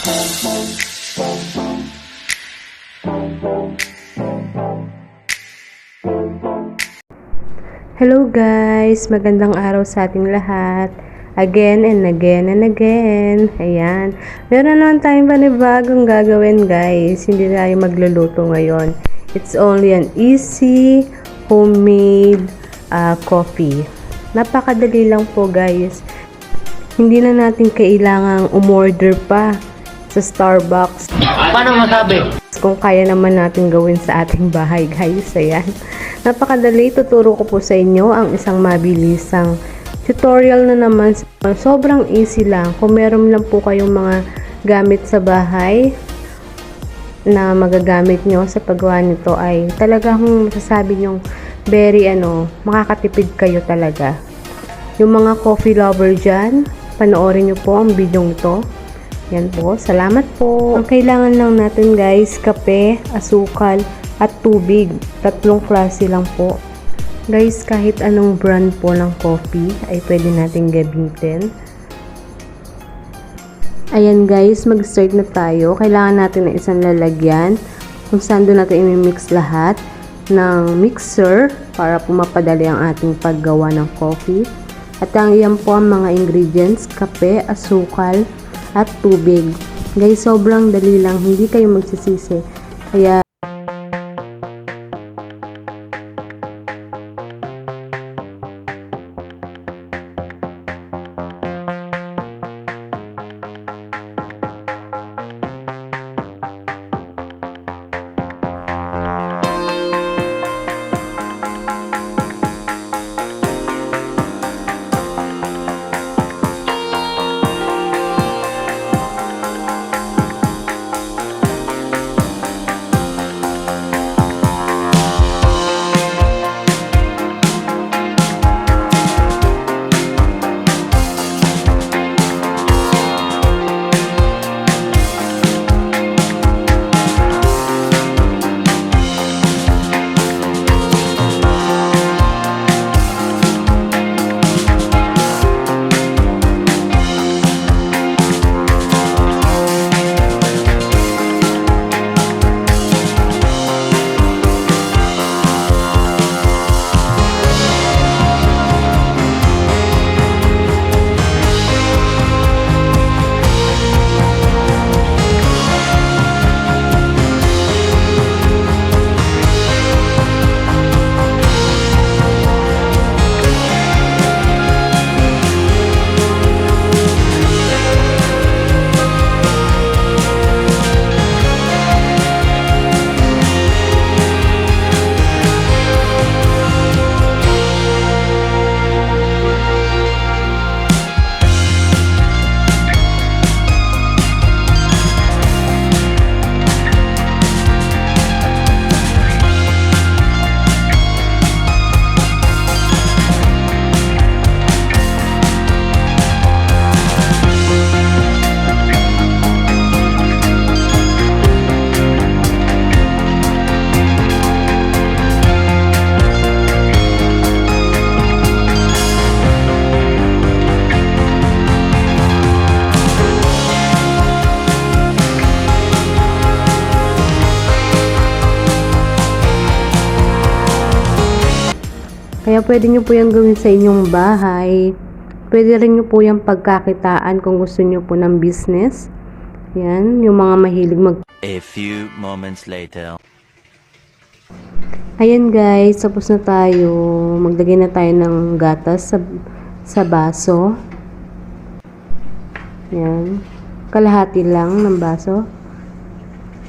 Hello guys! Magandang araw sa ating lahat. Again and again and again. Ayan. Meron naman tayong panibagong gagawin guys. Hindi tayo magluluto ngayon. It's only an easy homemade coffee. Napakadali lang po guys. Hindi na natin kailangang umorder pa sa Starbucks. Paano masabi? Kung kaya naman natin gawin sa ating bahay guys. Ayan. Napakadali, tuturo ko po sa inyo ang isang mabilisang tutorial na naman. Sobrang easy lang. Kung meron lang po kayong mga gamit sa bahay na magagamit nyo sa paggawa nito ay talagang masasabi nyo very makakatipid kayo talaga. Yung mga coffee lover dyan, panoorin nyo po ang video ito. Yan po, salamat po. Ang kailangan lang natin guys, kape, asukal, at tubig. Tatlong klase lang po. Guys, kahit anong brand po ng coffee ay pwede natin gamitin. Ayan guys, mag-start na tayo. Kailangan natin ng isang lalagyan kung saan doon natin i-mix lahat ng mixer para po mapadali ang ating paggawa ng coffee. At iyan po ang mga ingredients, kape, asukal, at tubig. Guys, sobrang dali lang. Hindi kayo magsisisi. Kaya pwede nyo po yung gawin sa inyong bahay. Pwede rin nyo po yung pagkakitaan kung gusto nyo po ng business. Yan, yung mga mahilig A few moments later. Ayan guys, tapos na tayo. Maglagay na tayo ng gatas sa baso. Yan. Kalahati lang ng baso.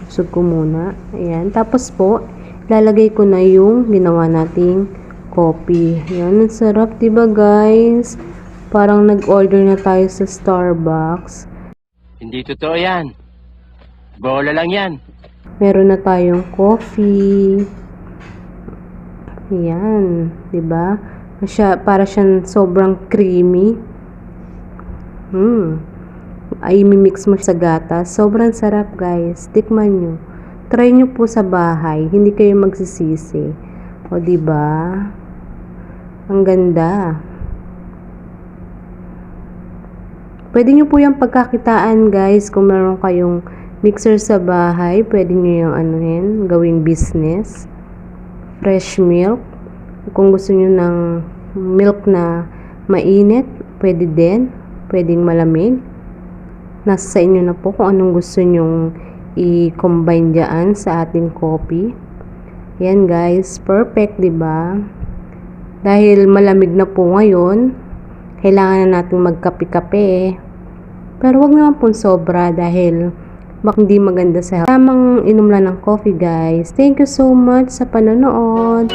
Usog ko muna. Ayan. Tapos po, lalagay ko na yung ginawa nating coffee. Yan, ang sarap, diba guys? Parang nag-order na tayo sa Starbucks. Hindi totoo yan. Bola lang yan. Meron na tayong coffee. Yan, diba? Para siyang sobrang creamy. Ay, mimix mo sa gatas. Sobrang sarap guys. Tikman nyo. Try nyo po sa bahay. Hindi kayo magsisisi. O, diba? Ang ganda. Pwede nyo po yung pagkakitaan guys kung meron kayong mixer sa bahay. Pwede nyo yung gawing business. Fresh milk. Kung gusto nyo ng milk na mainit, pwede din. Pwedeng malamig. Nasa sa inyo na po kung anong gusto nyong i-combine dyan sa ating coffee. Yan guys, perfect, 'di ba? Dahil malamig na po ngayon, kailangan na nating magkape-kape. Pero wag naman po sobra dahil baka hindi maganda sa health. Tamang inom lang ng coffee guys. Thank you so much sa panonood.